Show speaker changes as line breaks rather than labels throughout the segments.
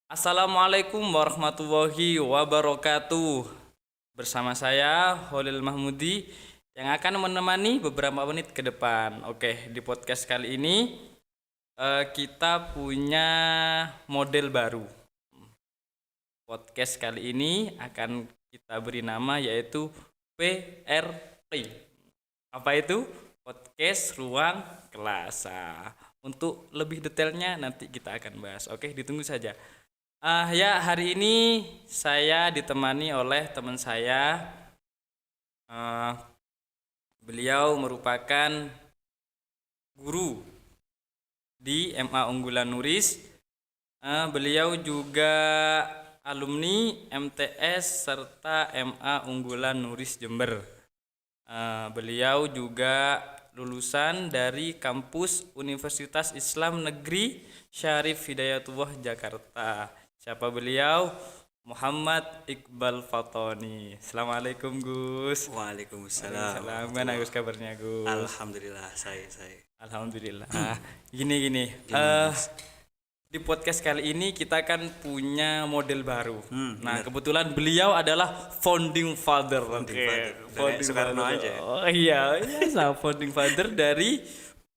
Assalamualaikum warahmatullahi wabarakatuh. Bersama saya Holil Mahmudi yang akan menemani beberapa menit ke depan. Oke, di podcast kali ini kita punya model baru. Podcast kali ini akan kita beri nama yaitu PRT. Apa itu? Podcast Ruang Kelas. Untuk lebih detailnya nanti kita akan bahas. Oke, ditunggu saja. Ya, hari ini saya ditemani oleh teman saya. Uh, Beliau merupakan guru di MA Unggulan Nuris. Beliau juga alumni MTS serta MA Unggulan Nuris Jember. Beliau juga lulusan dari kampus Universitas Islam Negeri Syarif Hidayatullah Jakarta. Siapa beliau? Muhammad Iqbal Fatoni. Assalamualaikum Gus.
Waalaikumsalam.
Gimana Gus kabarnya Gus?
Alhamdulillah saya.
Alhamdulillah. Gini.
Mas?
Di podcast kali ini kita kan punya model baru. Nah,
bener.
kebetulan beliau adalah founding father.
Founding Soekarno
father.
aja.
Oh iya, founding father dari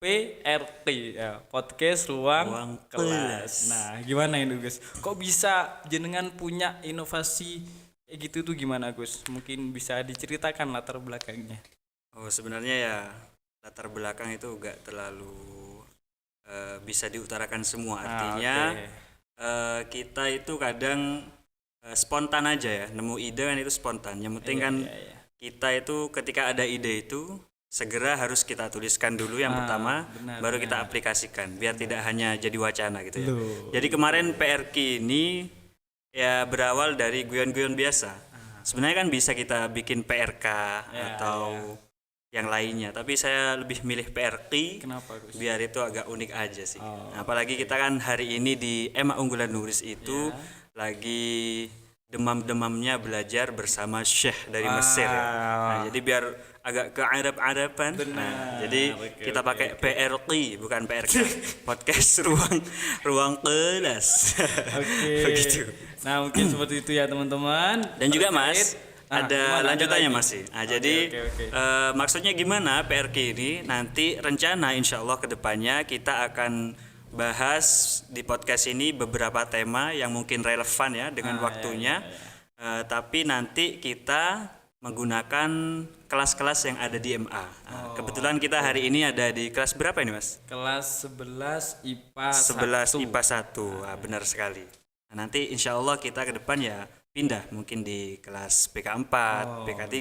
PRT ya, podcast Ruang Kelas. Nah, gimana ini Gus? Kok bisa jenengan punya inovasi kayak gitu tuh gimana Gus? Mungkin bisa diceritakan latar belakangnya.
Oh, sebenarnya ya latar belakang itu gak terlalu bisa diutarakan semua. Artinya
Oke.
kita itu kadang spontan aja ya. Nemu ide kan itu spontan. Yang penting kan
Iya.
kita itu ketika ada ide itu segera harus kita tuliskan dulu yang pertama, baru kita aplikasikan biar tidak hanya jadi wacana gitu ya. Jadi kemarin PRQ ini ya berawal dari guyon-guyon biasa. Sebenarnya kan bisa kita bikin PRK atau yang lainnya, tapi saya lebih milih PRQ.
Kenapa Gus?
Biar itu agak unik aja sih. Nah, apalagi kita kan hari ini di MA Unggulan Nuris itu lagi demam-demamnya belajar bersama Syekh dari Mesir ya. Nah, jadi biar agak ke Arab-Araban. Nah, jadi kita pakai PRQ bukan PRK. Podcast ruang kelas. Begitu.
Nah, mungkin seperti itu ya teman-teman.
Dan juga Mas,
Gimana?
ada lanjutannya masih. Nah, jadi
Oke.
maksudnya gimana PRQ ini nanti rencana insya Allah kedepannya kita akan bahas di podcast ini beberapa tema yang mungkin relevan ya dengan waktunya. Tapi nanti kita menggunakan kelas-kelas yang ada di MA. Nah, kebetulan kita hari ini ada di kelas berapa ini Mas?
Kelas 11 IPA
11
1.
IPA 1. Benar sekali. Nah, nanti insya Allah kita ke depan ya pindah mungkin di kelas PK4, PK3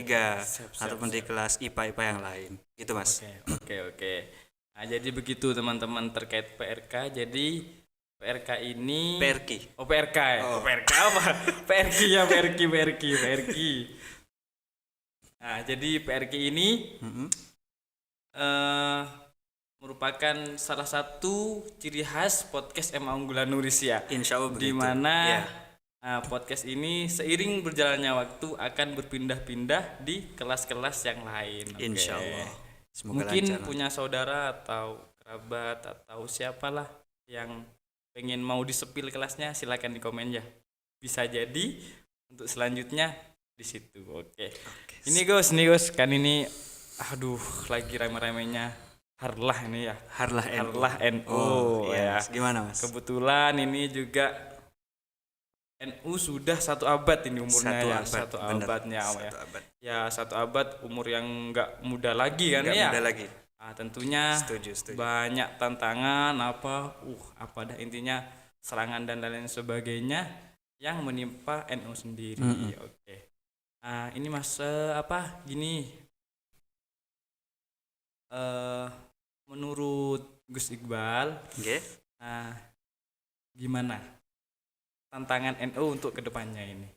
ataupun di kelas IPA-IPA yang lain. Gitu Mas.
Oke. Nah, jadi begitu teman-teman terkait PRK. Jadi PRK ini
PRQ.
Oh, PRK ya. Oh, PRK apa? PRQ ya, PRQ. Nah, jadi PRQ ini merupakan salah satu ciri khas podcast MA Unggulan Nuris ya.
Insya Allah begitu.
Di mana
Ya.
podcast ini seiring berjalannya waktu akan berpindah-pindah di kelas-kelas yang lain. Oke.
Insya Allah. Semoga
Mungkin
lancar.
punya saudara atau kerabat atau siapalah yang pengen mau disepil kelasnya, silakan di komen ya. Bisa jadi untuk selanjutnya di situ. Oke. Ini Gus, kan ini lagi rame-ramenya Harlah ini ya.
Harlah NU.
Harlah NU
iya,
ya.
Mas. Gimana Mas?
Kebetulan ini juga NU sudah 1 abad ini umurnya
Satu
ya.
abad, bener.
Abadnya ya.
Satu abad.
Ya 1 abad umur yang nggak muda lagi kan
Nggak
ya.
muda lagi.
Tentunya
Setuju.
banyak tantangan apa dah intinya serangan dan lain sebagainya yang menimpa NU sendiri. Oke. Ini Mas gini. Menurut Gus Iqbal,
Oke.
gimana tantangan NU untuk kedepannya ini?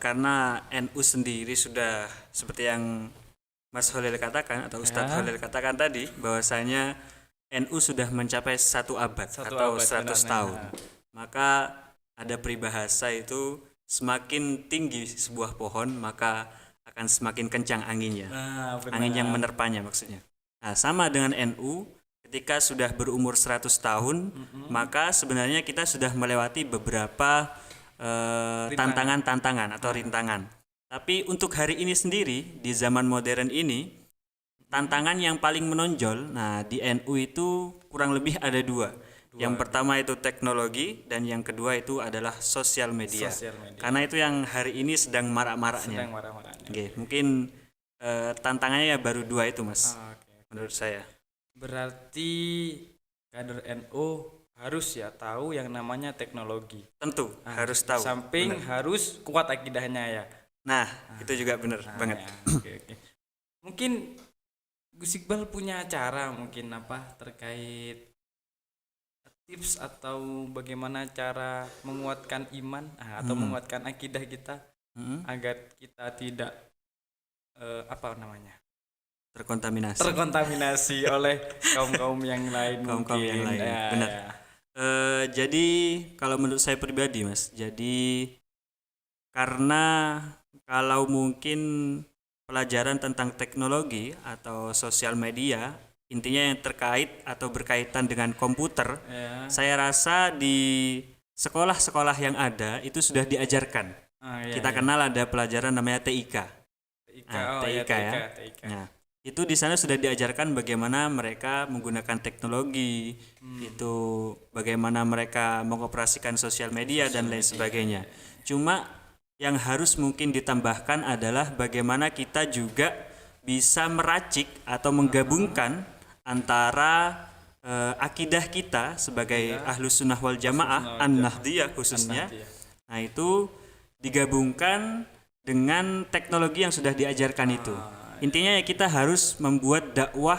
Karena NU sendiri sudah seperti yang Mas Holil katakan atau Ustadz Holil katakan tadi bahwasanya NU sudah mencapai 1 abad atau 100 tahun. Maka ada peribahasa itu semakin tinggi sebuah pohon maka akan semakin kencang anginnya. Angin yang menerpanya maksudnya. Nah, sama dengan NU ketika sudah berumur 100 tahun, maka sebenarnya kita sudah melewati beberapa tantangan-tantangan atau rintangan. Tapi untuk hari ini sendiri, di zaman modern ini, tantangan yang paling menonjol, nah di NU itu kurang lebih ada dua. Yang pertama itu teknologi dan yang kedua itu adalah sosial media. Karena itu yang hari ini sedang marak-maraknya. Oke, mungkin tantangannya ya baru dua itu, Mas. Menurut saya.
Berarti kader NU harus ya tahu yang namanya teknologi.
Tentu harus tahu.
Samping harus kuat akidahnya ya.
Nah, itu juga benar banget.
Ya, oke. Mungkin Gus Iqbal punya cara mungkin apa terkait tips atau bagaimana cara menguatkan iman atau menguatkan akidah kita agar kita tidak apa namanya terkontaminasi oleh kaum yang lain.
Yang lain. Benar. Jadi kalau menurut saya pribadi, Mas, jadi karena kalau mungkin pelajaran tentang teknologi atau sosial media intinya yang terkait atau berkaitan dengan komputer, saya rasa di sekolah-sekolah yang ada itu sudah diajarkan. Kita kenal ada pelajaran namanya TIK. TIK. Nah, itu di sana sudah diajarkan bagaimana mereka menggunakan teknologi, itu bagaimana mereka mengoperasikan sosial media dan lain sebagainya. Cuma yang harus mungkin ditambahkan adalah bagaimana kita juga bisa meracik atau menggabungkan antara akidah kita sebagai Ahlus Sunnah wal Jamaah An-Nahdiyah khususnya. Nah, itu digabungkan dengan teknologi yang sudah diajarkan itu. Intinya ya kita harus membuat dakwah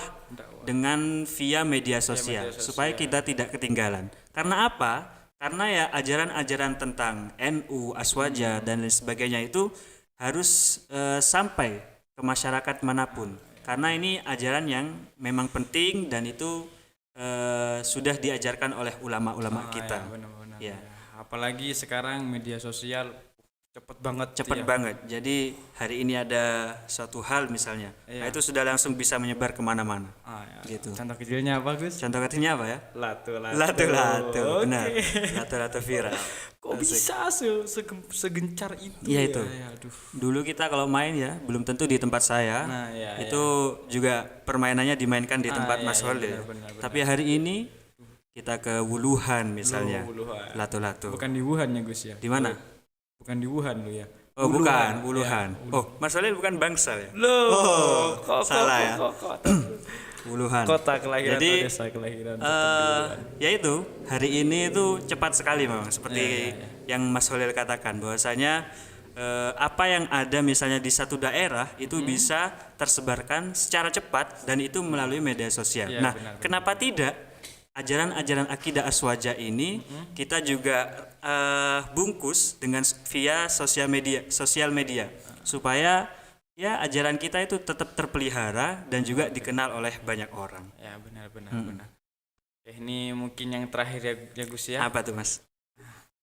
dengan via media sosial supaya kita tidak ketinggalan. Karena apa? Karena ya ajaran-ajaran tentang NU, Aswaja dan lain sebagainya itu harus sampai ke masyarakat manapun. Karena ini ajaran yang memang penting dan itu sudah diajarkan oleh ulama-ulama kita.
Benar-benar. Ya. Apalagi sekarang media sosial cepet banget. Jadi hari ini ada suatu hal misalnya, nah itu sudah langsung bisa menyebar kemana-mana. Gitu. Contoh kecilnya apa, Gus?
Contoh kecilnya apa ya?
Latu.
Benar. Latu viral.
Kok bisa segencar itu?
Iya itu. Dulu kita kalau main ya, belum tentu di tempat saya. Itu juga permainannya dimainkan di tempat Mas Holil. Tapi hari ini kita ke Wuluhan misalnya. Latu.
Bukan di Wuhan ya, Gus ya?
Di mana?
Bukan di Wuhan lo ya.
Oh, bukan, Wuluhan. Oh, Mas Holil bukan Bangsal ya?
Loh,
salah ya. Wuluhan.
Kota kelahiran.
Jadi,
atau desa kelahiran.
Ya itu, hari ini itu cepat sekali memang seperti yang Mas Holil katakan bahwasanya apa yang ada misalnya di satu daerah itu bisa tersebarkan secara cepat dan itu melalui media sosial. Benar. Kenapa tidak? Ajaran-ajaran akidah Aswaja ini kita juga bungkus dengan via sosial media supaya ya ajaran kita itu tetap terpelihara dan juga dikenal oleh banyak orang.
Ya benar. Ini mungkin yang terakhir ya Gus ya.
Apa tuh, Mas?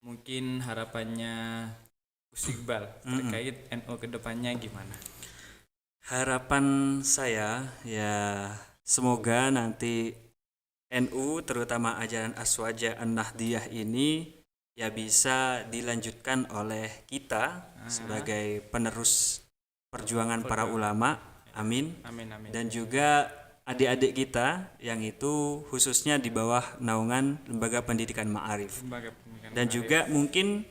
Mungkin harapannya Gus Iqbal terkait NU kedepannya gimana?
Harapan saya ya semoga nanti NU terutama ajaran Aswaja An-Nahdiyah ini ya bisa dilanjutkan oleh kita sebagai penerus perjuangan para ulama. Amin. Dan juga adik-adik kita yang itu khususnya di bawah naungan Lembaga Pendidikan Ma'arif. Dan juga mungkin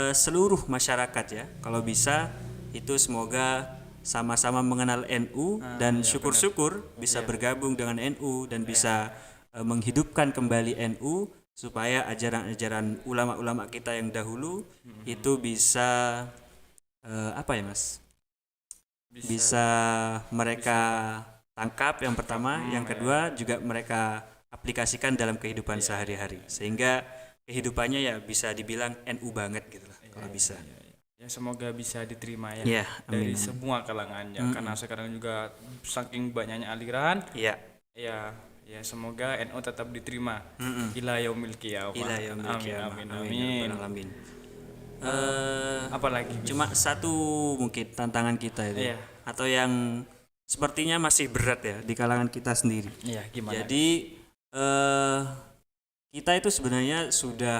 seluruh masyarakat ya, kalau bisa itu semoga sama-sama mengenal NU dan syukur-syukur bisa bergabung dengan NU dan bisa menghidupkan kembali NU supaya ajaran-ajaran ulama-ulama kita yang dahulu itu bisa apa ya, Mas? Bisa mereka tangkap yang pertama, yang kedua juga mereka aplikasikan dalam kehidupan sehari-hari sehingga kehidupannya ya bisa dibilang NU banget gitu lah kalau bisa.
Ya semoga bisa diterima ya dari semua kalangan ya karena sekarang juga saking banyaknya aliran. Ya semoga NU tetap diterima ila yaumil qiyamah. Amin. Apalagi
cuma satu mungkin tantangan kita itu atau yang sepertinya masih berat ya di kalangan kita sendiri.
Gimana?
Jadi kita itu sebenarnya sudah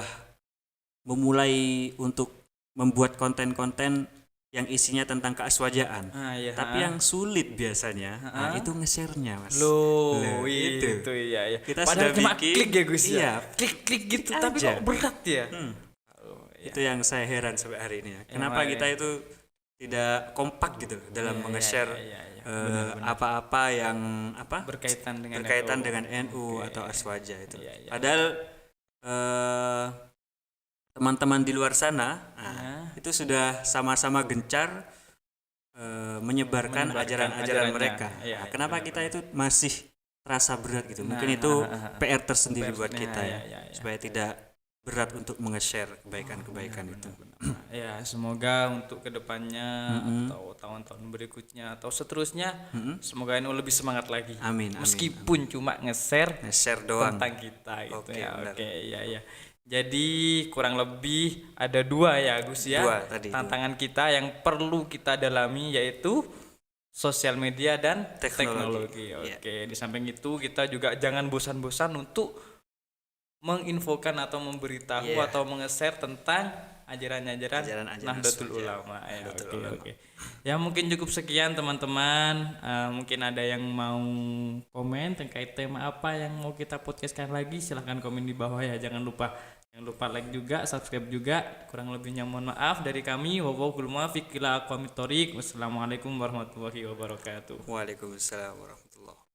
memulai untuk membuat konten-konten yang isinya tentang keaswajaan.
Iya.
Tapi yang sulit biasanya itu nge-share-nya, Mas.
Loh,
itu.
itu ya.
Kita
Padahal
sudah
cuma
bikin,
klik ya Gus ya.
iya,
Klik gitu
klik
tapi
aja.
kok berat ya. Oh, ya.
Itu yang saya heran sampai hari ini ya. Kenapa
Emang,
kita itu tidak kompak gitu loh dalam nge-share apa-apa yang
berkaitan dengan
NU atau Aswaja itu.
Iya.
Padahal teman-teman di luar sana itu sudah sama-sama gencar menyebarkan ajaran-ajaran mereka.
Iya,
kenapa kita itu masih terasa berat gitu? Mungkin itu PR tersendiri buat kita ya, supaya tidak berat untuk menge-share kebaikan-kebaikan itu.
Ya, semoga untuk kedepannya atau tahun-tahun berikutnya atau seterusnya, semoga NU lebih semangat lagi.
Amin.
Meskipun cuma nge-share
doang
tentang kita gitu.
Oke,
Ya.
benar.
Oke, iya. Jadi kurang lebih ada 2 ya Gus ya.
Dua tadi,
tantangan kita yang perlu kita dalami yaitu sosial media dan teknologi. Oke, di samping itu kita juga jangan bosan-bosan untuk menginfokan atau memberitahu atau menge-share tentang ajaran-ajaran Nahdlatul Ulama. Ya, oke. Ya mungkin cukup sekian teman-teman. Mungkin ada yang mau komen terkait tema apa yang mau kita podcastkan lagi, silahkan komen di bawah ya. Jangan lupa like juga, subscribe juga. Kurang lebihnya mohon maaf dari kami. Wallahul muwaffiq ila aqwamit thoriq. Wassalamualaikum warahmatullahi wabarakatuh.
Waalaikumsalam warahmatullahi